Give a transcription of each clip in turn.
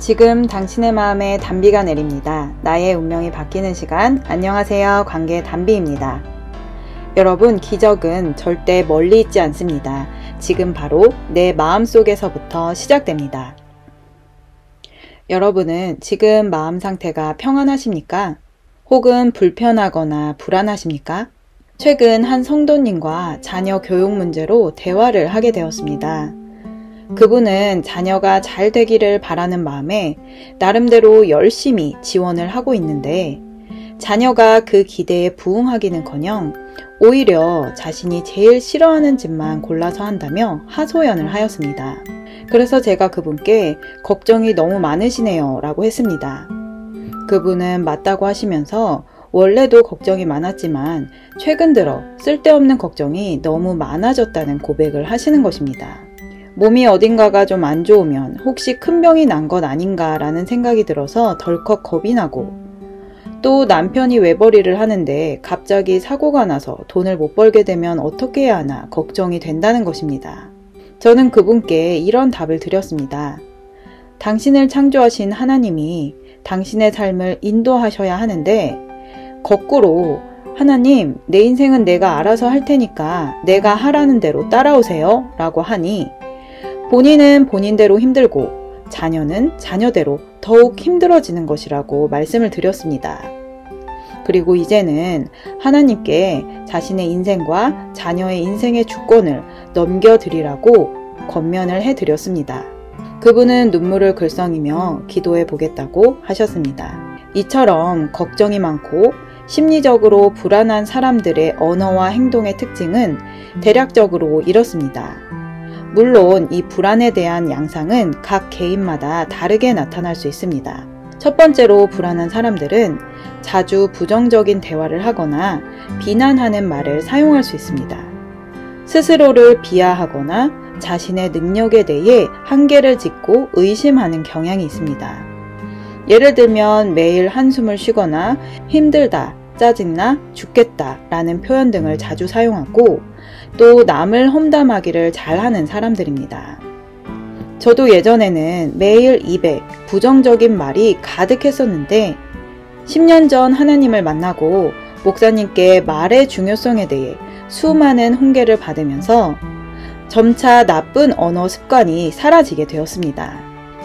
지금 당신의 마음에 단비가 내립니다. 나의 운명이 바뀌는 시간. 안녕하세요. 관계 단비입니다. 여러분, 기적은 절대 멀리 있지 않습니다. 지금 바로 내 마음속에서부터 시작됩니다. 여러분은 지금 마음 상태가 평안하십니까? 혹은 불편하거나 불안하십니까? 최근 한 성도님과 자녀 교육 문제로 대화를 하게 되었습니다. 그분은 자녀가 잘 되기를 바라는 마음에 나름대로 열심히 지원을 하고 있는데 자녀가 그 기대에 부응하기는커녕 오히려 자신이 제일 싫어하는 집만 골라서 한다며 하소연을 하였습니다. 그래서 제가 그분께 걱정이 너무 많으시네요 라고 했습니다. 그분은 맞다고 하시면서 원래도 걱정이 많았지만 최근 들어 쓸데없는 걱정이 너무 많아졌다는 고백을 하시는 것입니다. 몸이 어딘가가 좀 안 좋으면 혹시 큰 병이 난 것 아닌가 라는 생각이 들어서 덜컥 겁이 나고, 또 남편이 외벌이를 하는데 갑자기 사고가 나서 돈을 못 벌게 되면 어떻게 해야 하나 걱정이 된다는 것입니다. 저는 그분께 이런 답을 드렸습니다. 당신을 창조하신 하나님이 당신의 삶을 인도하셔야 하는데 거꾸로 하나님, 내 인생은 내가 알아서 할 테니까 내가 하라는 대로 따라오세요 라고 하니 본인은 본인대로 힘들고 자녀는 자녀대로 더욱 힘들어지는 것이라고 말씀을 드렸습니다. 그리고 이제는 하나님께 자신의 인생과 자녀의 인생의 주권을 넘겨드리라고 권면을 해드렸습니다. 그분은 눈물을 글썽이며 기도해 보겠다고 하셨습니다. 이처럼 걱정이 많고 심리적으로 불안한 사람들의 언어와 행동의 특징은 대략적으로 이렇습니다. 물론 이 불안에 대한 양상은 각 개인마다 다르게 나타날 수 있습니다. 첫 번째로 불안한 사람들은 자주 부정적인 대화를 하거나 비난하는 말을 사용할 수 있습니다. 스스로를 비하하거나 자신의 능력에 대해 한계를 짓고 의심하는 경향이 있습니다. 예를 들면 매일 한숨을 쉬거나 힘들다, 짜증나, 죽겠다 라는 표현 등을 자주 사용하고 또 남을 험담하기를 잘하는 사람들입니다. 저도 예전에는 매일 입에 부정적인 말이 가득했었는데 10년 전 하나님을 만나고 목사님께 말의 중요성에 대해 수많은 훈계를 받으면서 점차 나쁜 언어 습관이 사라지게 되었습니다.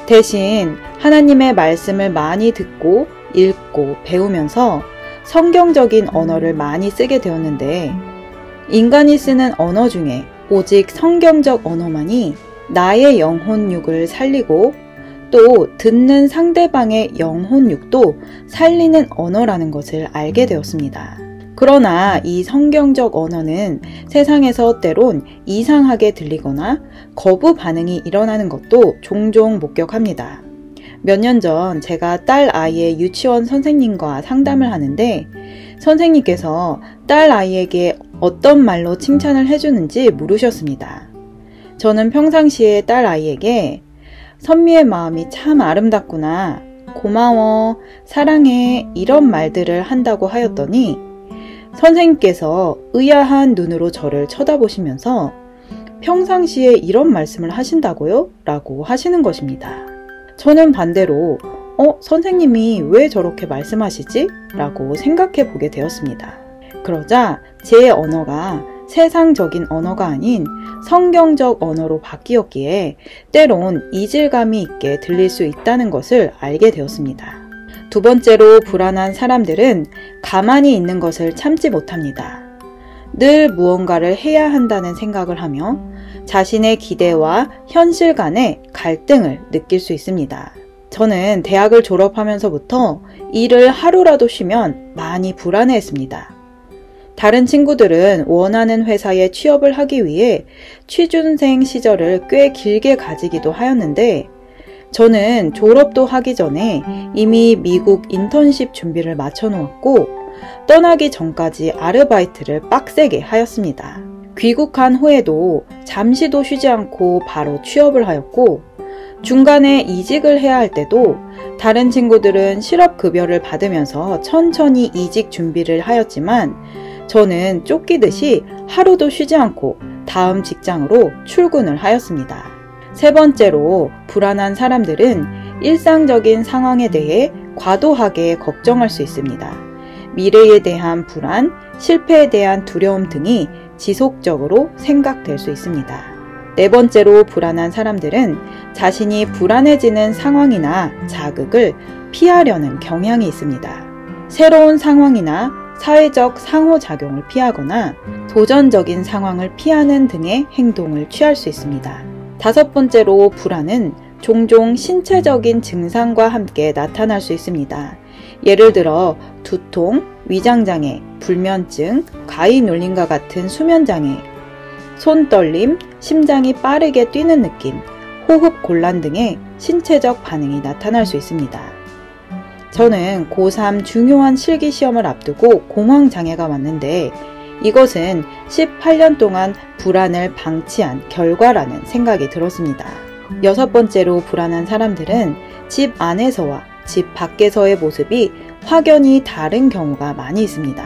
대신 하나님의 말씀을 많이 듣고 읽고 배우면서 성경적인 언어를 많이 쓰게 되었는데 인간이 쓰는 언어 중에 오직 성경적 언어만이 나의 영혼육을 살리고 또 듣는 상대방의 영혼육도 살리는 언어라는 것을 알게 되었습니다. 그러나 이 성경적 언어는 세상에서 때론 이상하게 들리거나 거부 반응이 일어나는 것도 종종 목격합니다. 몇 년 전 제가 딸 아이의 유치원 선생님과 상담을 하는데 선생님께서 딸 아이에게 어떤 말로 칭찬을 해주는지 물으셨습니다. 저는 평상시에 딸 아이에게 선미의 마음이 참 아름답구나, 고마워, 사랑해 이런 말들을 한다고 하였더니 선생님께서 의아한 눈으로 저를 쳐다보시면서 평상시에 이런 말씀을 하신다고요? 라고 하시는 것입니다. 저는 반대로 선생님이 왜 저렇게 말씀하시지? 라고 생각해 보게 되었습니다. 그러자 제 언어가 세상적인 언어가 아닌 성경적 언어로 바뀌었기에 때론 이질감이 있게 들릴 수 있다는 것을 알게 되었습니다. 두 번째로 불안한 사람들은 가만히 있는 것을 참지 못합니다. 늘 무언가를 해야 한다는 생각을 하며 자신의 기대와 현실 간의 갈등을 느낄 수 있습니다. 저는 대학을 졸업하면서부터 일을 하루라도 쉬면 많이 불안해했습니다. 다른 친구들은 원하는 회사에 취업을 하기 위해 취준생 시절을 꽤 길게 가지기도 하였는데 저는 졸업도 하기 전에 이미 미국 인턴십 준비를 마쳐 놓았고 떠나기 전까지 아르바이트를 빡세게 하였습니다. 귀국한 후에도 잠시도 쉬지 않고 바로 취업을 하였고 중간에 이직을 해야 할 때도 다른 친구들은 실업급여를 받으면서 천천히 이직 준비를 하였지만 저는 쫓기듯이 하루도 쉬지 않고 다음 직장으로 출근을 하였습니다. 세 번째로 불안한 사람들은 일상적인 상황에 대해 과도하게 걱정할 수 있습니다. 미래에 대한 불안, 실패에 대한 두려움 등이 지속적으로 생각될 수 있습니다. 네 번째로 불안한 사람들은 자신이 불안해지는 상황이나 자극을 피하려는 경향이 있습니다. 새로운 상황이나 사회적 상호작용을 피하거나 도전적인 상황을 피하는 등의 행동을 취할 수 있습니다. 다섯 번째로 불안은 종종 신체적인 증상과 함께 나타날 수 있습니다. 예를 들어 두통, 위장장애, 불면증, 과잉눌림과 같은 수면장애, 손떨림, 심장이 빠르게 뛰는 느낌, 호흡 곤란 등의 신체적 반응이 나타날 수 있습니다. 저는 고3 중요한 실기시험을 앞두고 공황장애가 왔는데 이것은 18년 동안 불안을 방치한 결과라는 생각이 들었습니다. 여섯 번째로 불안한 사람들은 집 안에서와 집 밖에서의 모습이 확연히 다른 경우가 많이 있습니다.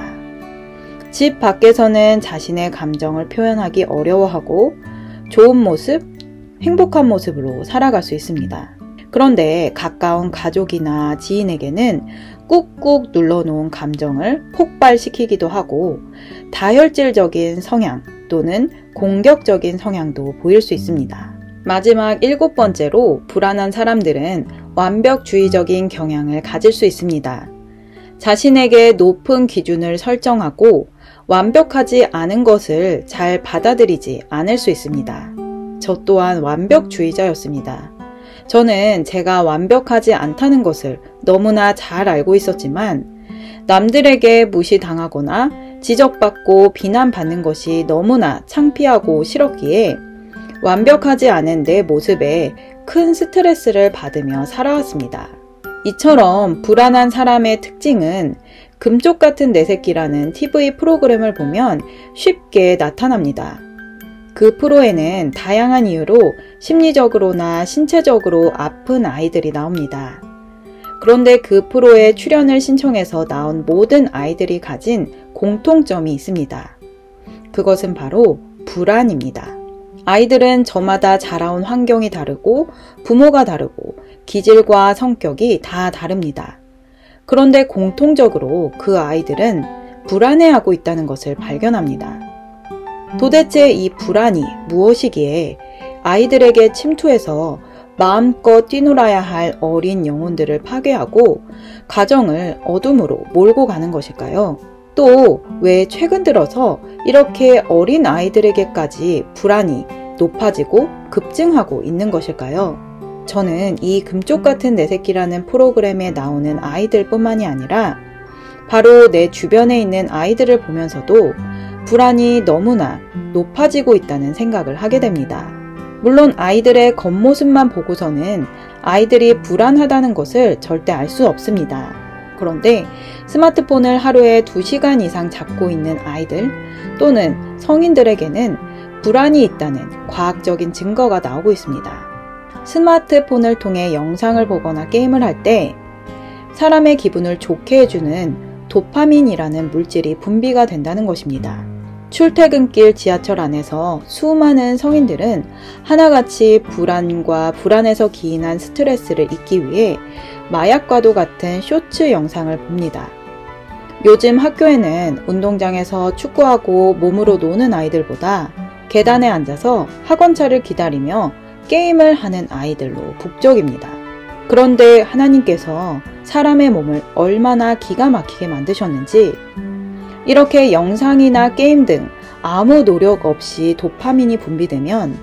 집 밖에서는 자신의 감정을 표현하기 어려워하고 좋은 모습, 행복한 모습으로 살아갈 수 있습니다. 그런데 가까운 가족이나 지인에게는 꾹꾹 눌러놓은 감정을 폭발시키기도 하고 다혈질적인 성향 또는 공격적인 성향도 보일 수 있습니다. 마지막 일곱 번째로 불안한 사람들은 완벽주의적인 경향을 가질 수 있습니다. 자신에게 높은 기준을 설정하고 완벽하지 않은 것을 잘 받아들이지 않을 수 있습니다. 저 또한 완벽주의자였습니다. 저는 제가 완벽하지 않다는 것을 너무나 잘 알고 있었지만 남들에게 무시당하거나 지적받고 비난받는 것이 너무나 창피하고 싫었기에 완벽하지 않은 내 모습에 큰 스트레스를 받으며 살아왔습니다. 이처럼 불안한 사람의 특징은 금쪽 같은 내 새끼라는 TV 프로그램을 보면 쉽게 나타납니다. 그 프로에는 다양한 이유로 심리적으로나 신체적으로 아픈 아이들이 나옵니다. 그런데 그 프로에 출연을 신청해서 나온 모든 아이들이 가진 공통점이 있습니다. 그것은 바로 불안입니다. 아이들은 저마다 자라온 환경이 다르고 부모가 다르고 기질과 성격이 다 다릅니다. 그런데 공통적으로 그 아이들은 불안해하고 있다는 것을 발견합니다. 도대체 이 불안이 무엇이기에 아이들에게 침투해서 마음껏 뛰놀아야 할 어린 영혼들을 파괴하고 가정을 어둠으로 몰고 가는 것일까요? 또 왜 최근 들어서 이렇게 어린 아이들에게까지 불안이 높아지고 급증하고 있는 것일까요? 저는 이 금쪽 같은 내 새끼라는 프로그램에 나오는 아이들 뿐만이 아니라 바로 내 주변에 있는 아이들을 보면서도 불안이 너무나 높아지고 있다는 생각을 하게 됩니다. 물론 아이들의 겉모습만 보고서는 아이들이 불안하다는 것을 절대 알 수 없습니다. 그런데 스마트폰을 하루에 2시간 이상 잡고 있는 아이들 또는 성인들에게는 불안이 있다는 과학적인 증거가 나오고 있습니다. 스마트폰을 통해 영상을 보거나 게임을 할 때 사람의 기분을 좋게 해주는 도파민이라는 물질이 분비가 된다는 것입니다. 출퇴근길 지하철 안에서 수많은 성인들은 하나같이 불안과 불안에서 기인한 스트레스를 잊기 위해 마약과도 같은 쇼츠 영상을 봅니다. 요즘 학교에는 운동장에서 축구하고 몸으로 노는 아이들보다 계단에 앉아서 학원차를 기다리며 게임을 하는 아이들로 북적입니다. 그런데 하나님께서 사람의 몸을 얼마나 기가 막히게 만드셨는지 이렇게 영상이나 게임 등 아무 노력 없이 도파민이 분비되면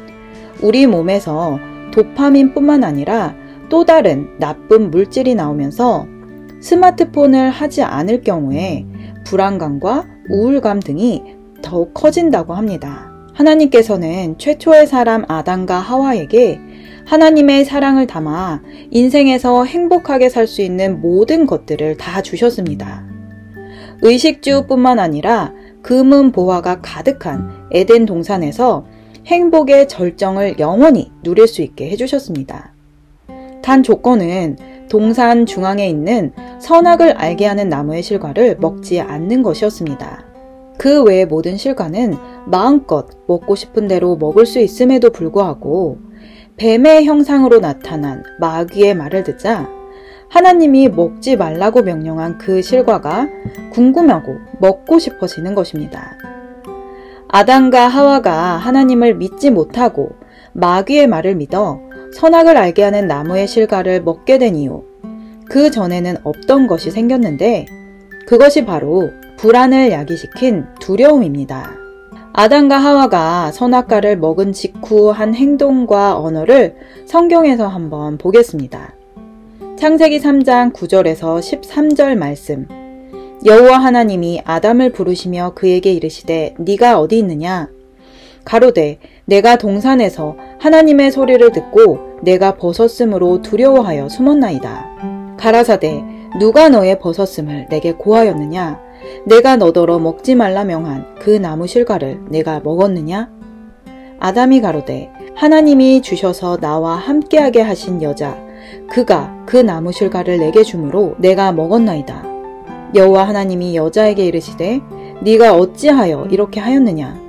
우리 몸에서 도파민뿐만 아니라 또 다른 나쁜 물질이 나오면서 스마트폰을 하지 않을 경우에 불안감과 우울감 등이 더욱 커진다고 합니다. 하나님께서는 최초의 사람 아담과 하와에게 하나님의 사랑을 담아 인생에서 행복하게 살 수 있는 모든 것들을 다 주셨습니다. 의식주뿐만 아니라 금은 보화가 가득한 에덴 동산에서 행복의 절정을 영원히 누릴 수 있게 해주셨습니다. 단 조건은 동산 중앙에 있는 선악을 알게 하는 나무의 실과를 먹지 않는 것이었습니다. 그 외의 모든 실과는 마음껏 먹고 싶은 대로 먹을 수 있음에도 불구하고 뱀의 형상으로 나타난 마귀의 말을 듣자 하나님이 먹지 말라고 명령한 그 실과가 궁금하고 먹고 싶어지는 것입니다. 아담과 하와가 하나님을 믿지 못하고 마귀의 말을 믿어 선악을 알게 하는 나무의 실과를 먹게 된 이유, 그 전에는 없던 것이 생겼는데 그것이 바로 불안을 야기시킨 두려움입니다. 아담과 하와가 선악과를 먹은 직후 한 행동과 언어를 성경에서 한번 보겠습니다. 창세기 3장 9절에서 13절 말씀. 여호와 하나님이 아담을 부르시며 그에게 이르시되 네가 어디 있느냐? 가로되 내가 동산에서 하나님의 소리를 듣고 내가 벗었으므로 두려워하여 숨었나이다. 가라사대 누가 너의 벗었음을 내게 고하였느냐? 내가 너더러 먹지 말라 명한 그 나무 실과를 내가 먹었느냐? 아담이 가로되 하나님이 주셔서 나와 함께하게 하신 여자 그가 그 나무 실과를 내게 주므로 내가 먹었나이다. 여호와 하나님이 여자에게 이르시되 네가 어찌하여 이렇게 하였느냐?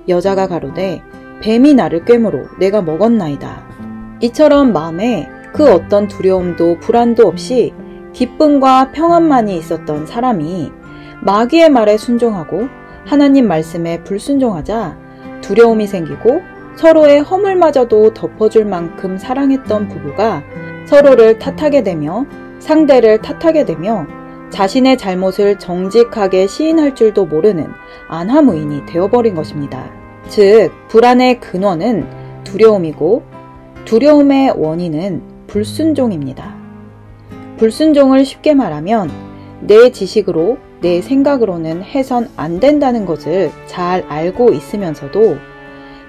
여자가 가로되 뱀이 나를 꿰므로 내가 먹었나이다. 이처럼 마음에 그 어떤 두려움도 불안도 없이 기쁨과 평안만이 있었던 사람이 마귀의 말에 순종하고 하나님 말씀에 불순종하자 두려움이 생기고 서로의 허물마저도 덮어줄 만큼 사랑했던 부부가 서로를 탓하게 되며 상대를 탓하게 되며 자신의 잘못을 정직하게 시인할 줄도 모르는 안하무인이 되어버린 것입니다. 즉, 불안의 근원은 두려움이고 두려움의 원인은 불순종입니다. 불순종을 쉽게 말하면 내 지식으로 내 생각으로는 해선 안 된다는 것을 잘 알고 있으면서도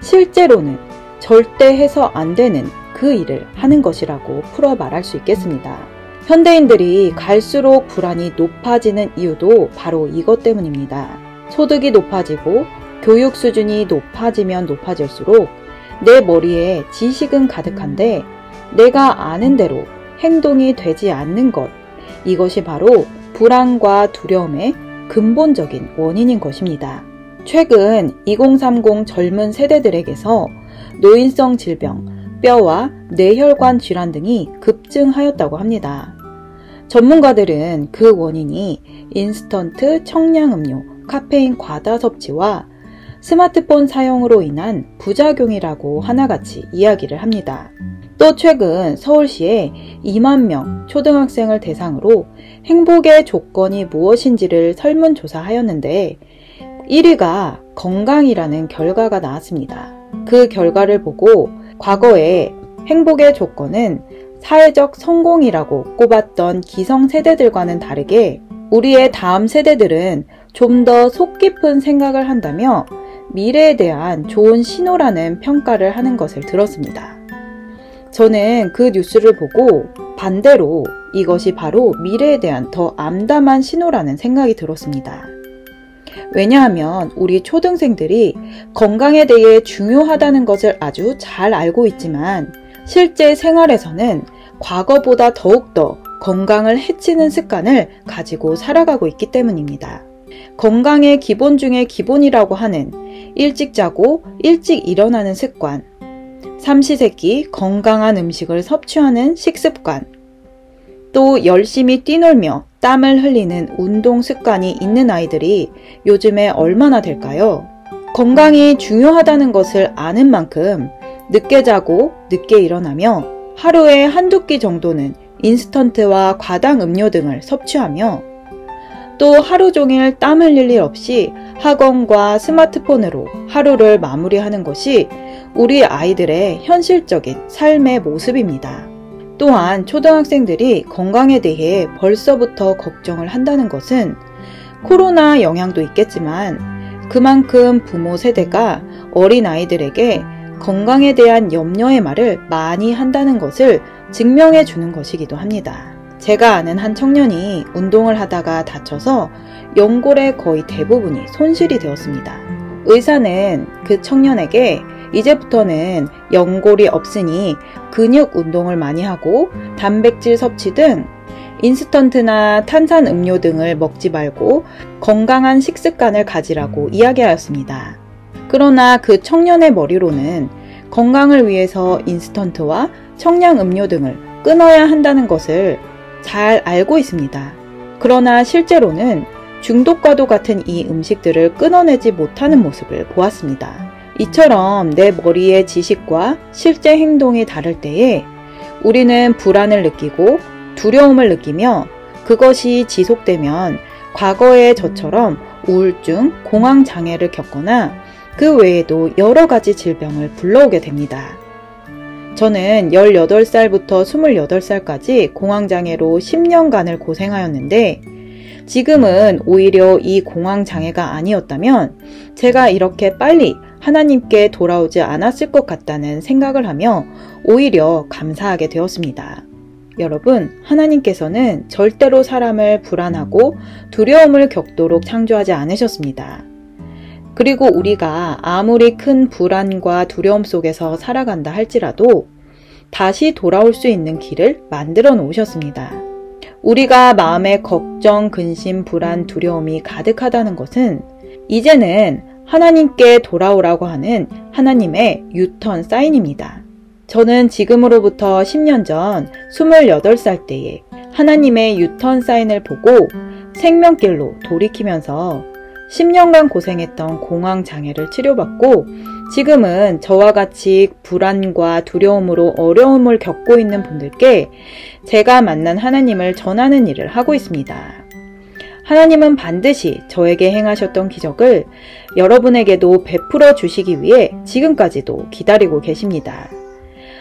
실제로는 절대 해서 안 되는 그 일을 하는 것이라고 풀어 말할 수 있겠습니다. 현대인들이 갈수록 불안이 높아지는 이유도 바로 이것 때문입니다. 소득이 높아지고 교육 수준이 높아지면 높아질수록 내 머리에 지식은 가득한데 내가 아는 대로 행동이 되지 않는 것, 이것이 바로 불안과 두려움의 근본적인 원인인 것입니다. 최근 2030 젊은 세대들에게서 노인성 질병, 뼈와 뇌혈관 질환 등이 급증하였다고 합니다. 전문가들은 그 원인이 인스턴트 청량음료, 카페인 과다 섭취와 스마트폰 사용으로 인한 부작용이라고 하나같이 이야기를 합니다. 또 최근 서울시에 2만 명 초등학생을 대상으로 행복의 조건이 무엇인지를 설문조사하였는데 1위가 건강이라는 결과가 나왔습니다. 그 결과를 보고 과거에 행복의 조건은 사회적 성공이라고 꼽았던 기성세대들과는 다르게 우리의 다음 세대들은 좀 더 속 깊은 생각을 한다며 미래에 대한 좋은 신호라는 평가를 하는 것을 들었습니다. 저는 그 뉴스를 보고 반대로 이것이 바로 미래에 대한 더 암담한 신호라는 생각이 들었습니다. 왜냐하면 우리 초등생들이 건강에 대해 중요하다는 것을 아주 잘 알고 있지만 실제 생활에서는 과거보다 더욱더 건강을 해치는 습관을 가지고 살아가고 있기 때문입니다. 건강의 기본 중에 기본이라고 하는 일찍 자고 일찍 일어나는 습관, 삼시세끼 건강한 음식을 섭취하는 식습관, 또 열심히 뛰놀며 땀을 흘리는 운동 습관이 있는 아이들이 요즘에 얼마나 될까요? 건강이 중요하다는 것을 아는 만큼 늦게 자고 늦게 일어나며 하루에 한두 끼 정도는 인스턴트와 과당 음료 등을 섭취하며 또 하루 종일 땀 흘릴 일 없이 학원과 스마트폰으로 하루를 마무리하는 것이 우리 아이들의 현실적인 삶의 모습입니다. 또한 초등학생들이 건강에 대해 벌써부터 걱정을 한다는 것은 코로나 영향도 있겠지만 그만큼 부모 세대가 어린 아이들에게 건강에 대한 염려의 말을 많이 한다는 것을 증명해 주는 것이기도 합니다. 제가 아는 한 청년이 운동을 하다가 다쳐서 연골의 거의 대부분이 손실이 되었습니다. 의사는 그 청년에게 이제부터는 연골이 없으니 근육 운동을 많이 하고 단백질 섭취 등 인스턴트나 탄산 음료 등을 먹지 말고 건강한 식습관을 가지라고 이야기하였습니다. 그러나 그 청년의 머리로는 건강을 위해서 인스턴트와 청량 음료 등을 끊어야 한다는 것을 잘 알고 있습니다. 그러나 실제로는 중독과도 같은 이 음식들을 끊어내지 못하는 모습을 보았습니다. 이처럼 내 머리의 지식과 실제 행동이 다를 때에 우리는 불안을 느끼고 두려움을 느끼며 그것이 지속되면 과거의 저처럼 우울증, 공황장애를 겪거나 그 외에도 여러 가지 질병을 불러오게 됩니다. 저는 18살부터 28살까지 공황장애로 10년간을 고생하였는데 지금은 오히려 이 공황장애가 아니었다면 제가 이렇게 빨리 하나님께 돌아오지 않았을 것 같다는 생각을 하며 오히려 감사하게 되었습니다. 여러분, 하나님께서는 절대로 사람을 불안하고 두려움을 겪도록 창조하지 않으셨습니다. 그리고 우리가 아무리 큰 불안과 두려움 속에서 살아간다 할지라도 다시 돌아올 수 있는 길을 만들어 놓으셨습니다. 우리가 마음에 걱정, 근심, 불안, 두려움이 가득하다는 것은 이제는 하나님께 돌아오라고 하는 하나님의 유턴 사인입니다. 저는 지금으로부터 10년 전 28살 때에 하나님의 유턴 사인을 보고 생명길로 돌이키면서 10년간 고생했던 공황장애를 치료받고 지금은 저와 같이 불안과 두려움으로 어려움을 겪고 있는 분들께 제가 만난 하나님을 전하는 일을 하고 있습니다. 하나님은 반드시 저에게 행하셨던 기적을 여러분에게도 베풀어 주시기 위해 지금까지도 기다리고 계십니다.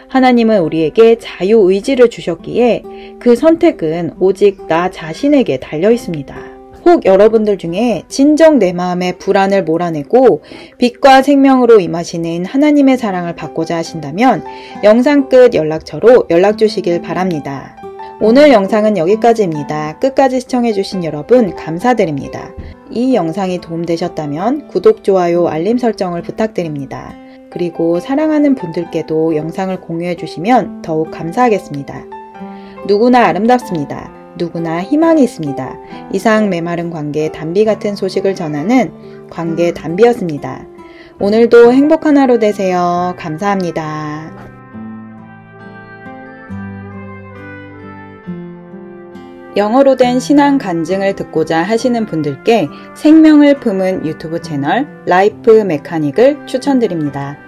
하나님은 우리에게 자유의지를 주셨기에 그 선택은 오직 나 자신에게 달려 있습니다. 혹 여러분들 중에 진정 내 마음의 불안을 몰아내고 빛과 생명으로 임하시는 하나님의 사랑을 받고자 하신다면 영상 끝 연락처로 연락 주시길 바랍니다. 오늘 영상은 여기까지입니다. 끝까지 시청해주신 여러분 감사드립니다. 이 영상이 도움되셨다면 구독, 좋아요, 알림 설정을 부탁드립니다. 그리고 사랑하는 분들께도 영상을 공유해 주시면 더욱 감사하겠습니다. 누구나 아름답습니다. 누구나 희망이 있습니다. 이상 메마른 관계 담비 같은 소식을 전하는 관계 담비였습니다. 오늘도 행복한 하루 되세요. 감사합니다. 영어로 된 신앙 간증을 듣고자 하시는 분들께 생명을 품은 유튜브 채널 라이프 메카닉을 추천드립니다.